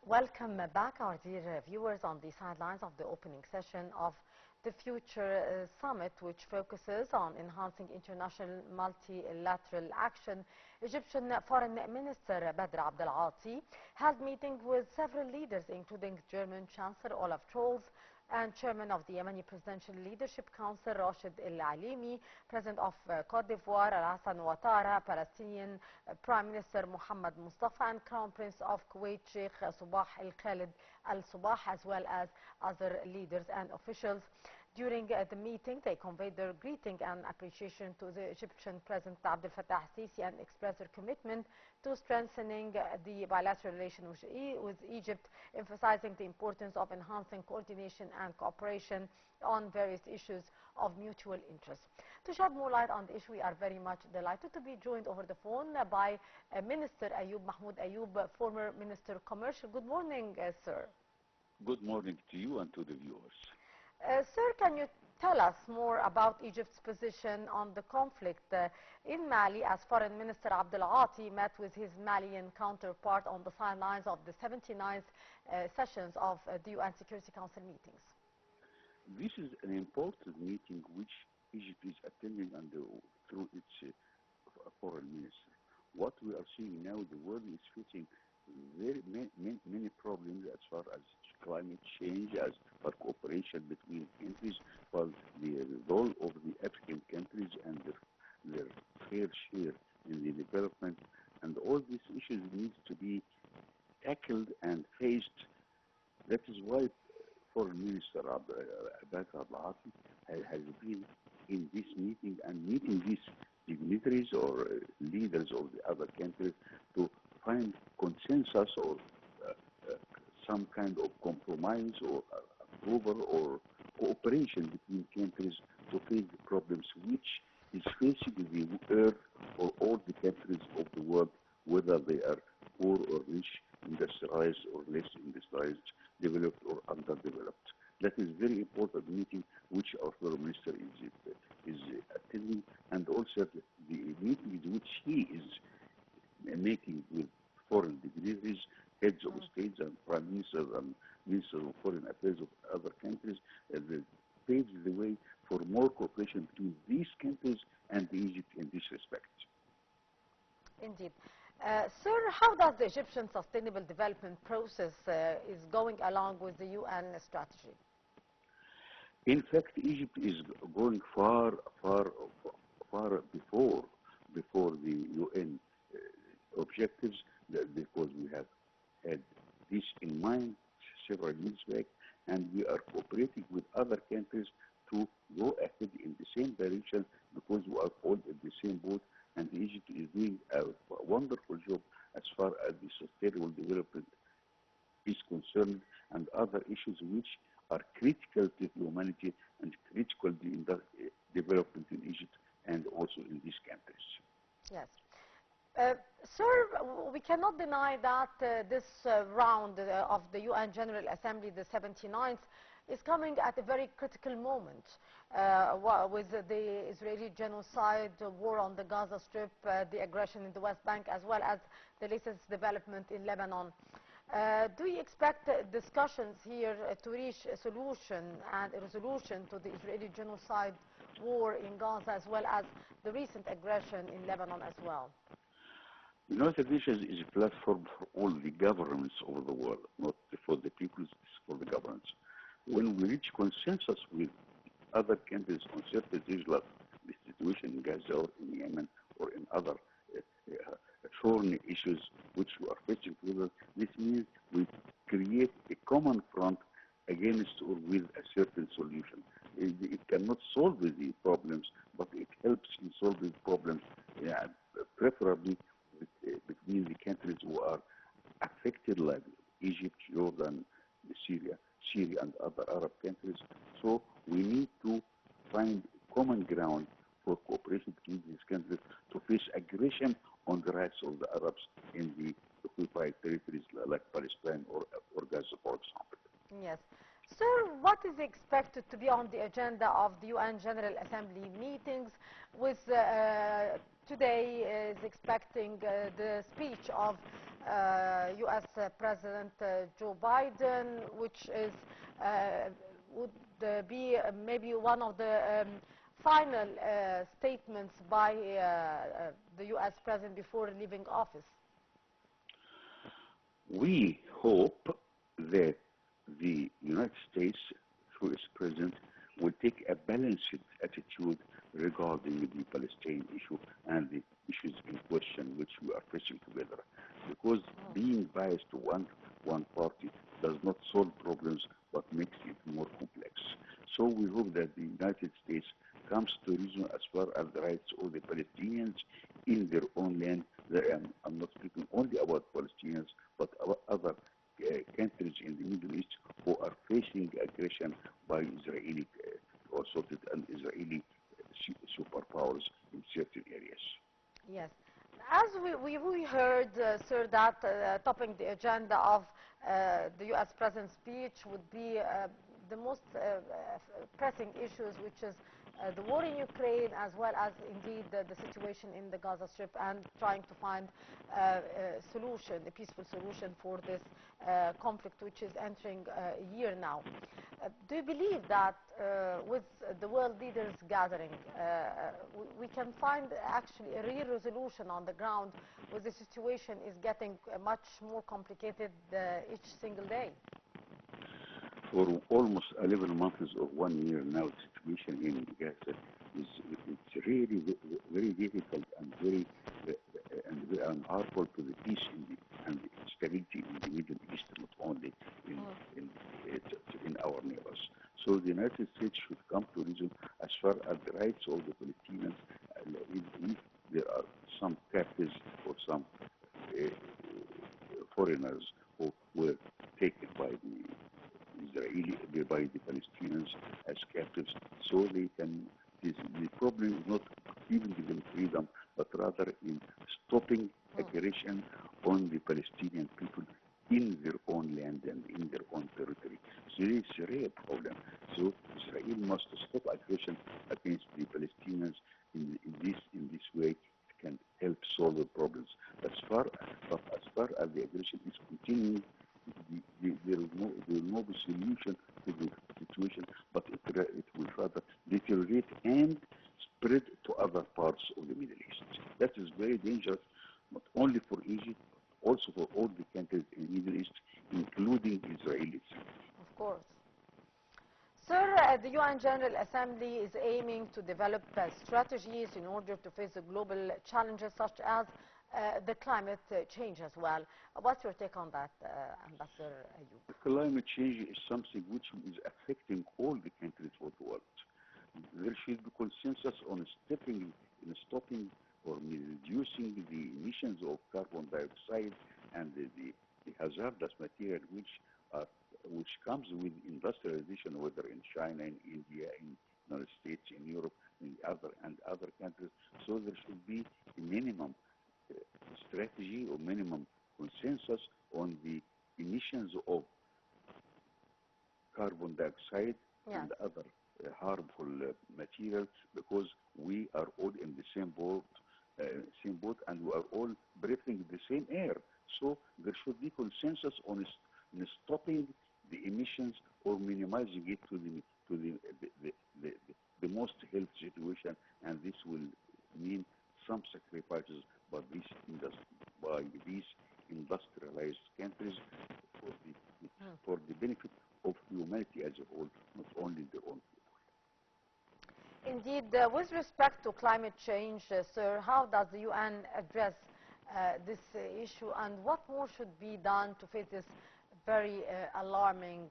Welcome back, our dear viewers, on the sidelines of the opening session of the Future Summit, which focuses on enhancing international multilateral action. Egyptian Foreign Minister Badr Abdelghati held meetings with several leaders, including German Chancellor Olaf Scholz and Chairman of the Yemeni Presidential Leadership Council, Rashid Al-Alimi, President of Cote d'Ivoire, Al-Hassan Ouattara, Palestinian Prime Minister Mohammed Mustafa, and Crown Prince of Kuwait, Sheikh Sabah Al-Khalid Al-Sabah, as well as other leaders and officials. During the meeting, they conveyed their greeting and appreciation to the Egyptian President Abdel Fattah al-Sisi and expressed their commitment to strengthening the bilateral relation with Egypt, emphasizing the importance of enhancing coordination and cooperation on various issues of mutual interest. To shed more light on the issue, we are very much delighted to be joined over the phone by Minister Ayoub, Mahmoud Ayoub, former Minister of Commerce. Good morning, sir. Good morning to you and to the viewers. Sir, can you tell us more about Egypt's position on the conflict in Mali, as Foreign Minister Abdelghati met with his Malian counterpart on the sidelines of the 79th sessions of the UN Security Council meetings? This is an important meeting which Egypt is attending through its foreign minister. What we are seeing now, the world is facing many problems as far as climate change, as far cooperation between countries, for the role of the African countries and their fair share in the development, and all these issues need to be tackled and faced. That is why Foreign Minister Badr Abdelghati has been in this meeting and meeting these dignitaries or leaders of the other countries to find consensus or some kind of compromise or approval or cooperation between countries to face the problems which is facing the earth or all the countries of the world, whether they are poor or rich, industrialized or less industrialized, developed or underdeveloped. That is very important meeting which our Foreign Minister is attending, and also the meetings which he is making with foreign dignitaries, heads of states and prime ministers and ministers of foreign affairs of other countries, paves the way for more cooperation between these countries and Egypt in this respect. Indeed. Sir, how does the Egyptian sustainable development process is going along with the UN strategy? In fact, Egypt is going far before the UN objectives, because we have had this in mind several years back, and we are cooperating with other countries to go ahead in the same direction, because we are all in the same boat, and Egypt is doing a wonderful job as far as the sustainable development is concerned, and other issues which are critical to humanity and critical to the development in Egypt and also in these countries. Yes. Sir, we cannot deny that this round of the UN General Assembly, the 79th, is coming at a very critical moment with the Israeli genocide, war on the Gaza Strip, the aggression in the West Bank, as well as the latest development in Lebanon. Do you expect discussions here to reach a solution and a resolution to the Israeli genocide war in Gaza, as well as the recent aggression in Lebanon as well? The United Nations is a platform for all the governments over the world, not for the people, it's for the governments. When we reach consensus with other countries on certain issues like the situation in Gaza or in Yemen or in other thorny issues which we are facing together, this means we create a common front against or with a certain solution. It cannot solve the problems, but it helps in solving problems, preferably between the countries who are affected, like Egypt, Jordan, Syria and other Arab countries. So we need to find common ground for cooperation between these countries to face aggression on the rights of the Arabs in the occupied territories like Palestine or Gaza, for example. Yes. Sir, what is expected to be on the agenda of the UN General Assembly meetings, with today is expecting the speech of U.S. President Joe Biden, which is would be maybe one of the final statements by the U.S. President before leaving office? We hope that the United States, through its president, will take a balanced attitude regarding the Palestinian issue and the issues in question which we are facing together. Because being biased to one party does not solve problems but makes it more complex. So we hope that the United States comes to reason as far as the rights of the Palestinians in their own land. I'm not speaking only about Palestinians, but about other countries in the Middle East who are facing aggression by Israeli assaulted and Israeli superpowers in certain areas. Yes. As we heard, sir, that topping the agenda of the U.S. President's speech would be the most pressing issues, which is the war in Ukraine, as well as indeed the situation in the Gaza Strip, and trying to find a solution, a peaceful solution for this conflict, which is entering a year now. Do you believe that with the world leaders gathering, we can find actually a real resolution on the ground, where the situation is getting much more complicated each single day? For almost 11 months of 1 year now, the situation in Gaza it's really very difficult and very harmful to the peace and the stability in the Middle East, not only in our neighbors. So the United States should come to reason as far as the rights of the Palestinians. If there are some captives or some foreigners who were taken by the Palestinians as captives, so they can. The problem is not giving them freedom, but rather in stopping aggression on the Palestinian people in their own land and in their own territory. So it's a real problem. So Israel must stop aggression against the Palestinians in this way. It can help solve the problems. As far as the aggression is continuing, there will no be solution to the situation, but it will rather deteriorate and spread to other parts of the Middle East. That is very dangerous, not only for Egypt, but also for all the countries in the Middle East, including Israel itself. Of course. Sir, the UN General Assembly is aiming to develop strategies in order to face the global challenges such as the climate change as well. What's your take on that, Ambassador Ayoub? Climate change is something which is affecting all the countries of the world. There should be consensus on stopping or reducing the emissions of carbon dioxide and the hazardous material which comes with industrialization, whether in China, in India, in the United States, in Europe, in other countries. So there should be a minimum strategy or minimum consensus on the emissions of carbon dioxide and other harmful materials, because we are all in the same boat, and we are all breathing the same air. So there should be consensus on stopping the emissions or minimizing it to the most health situation, and this will mean some sacrifices by these industrialized countries for the benefit of humanity as a whole, not only their own people. Indeed, with respect to climate change, sir, how does the UN address this issue, and what more should be done to face this very alarming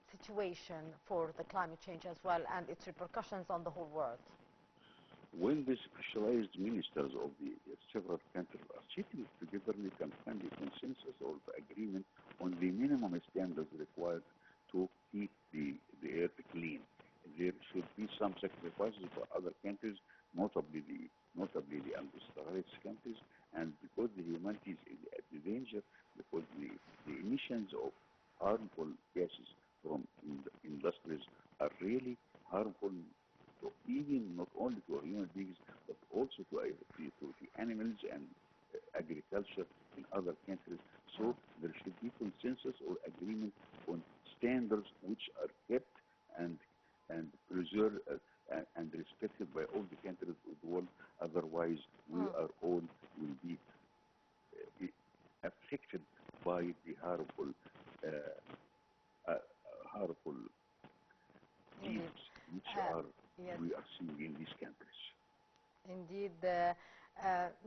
situation for the climate change as well and its repercussions on the whole world? When the specialized ministers of the several countries are sitting together, they can find a consensus or the agreement on the minimum standards required to keep the earth clean. There should be some sacrifices for other countries, notably the industrialized countries, and because the humanity is at the danger, because the emissions of harmful gases from industries are really harmful to even not only to human beings but also to the animals and agriculture in other countries. So there should be consensus or agreement on standards which are kept and preserved and respected by all the countries of the world. Otherwise, we Mm. are all will be affected by the uh, uh, harmful Indeed. deeds which Uh, are yes. we are seeing in these countries. Indeed,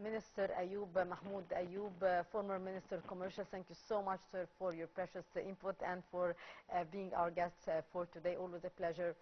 Minister Ayoub, Mahmoud Ayoub, former Minister of Commercial, thank you so much, sir, for your precious input and for being our guest for today. Always a pleasure.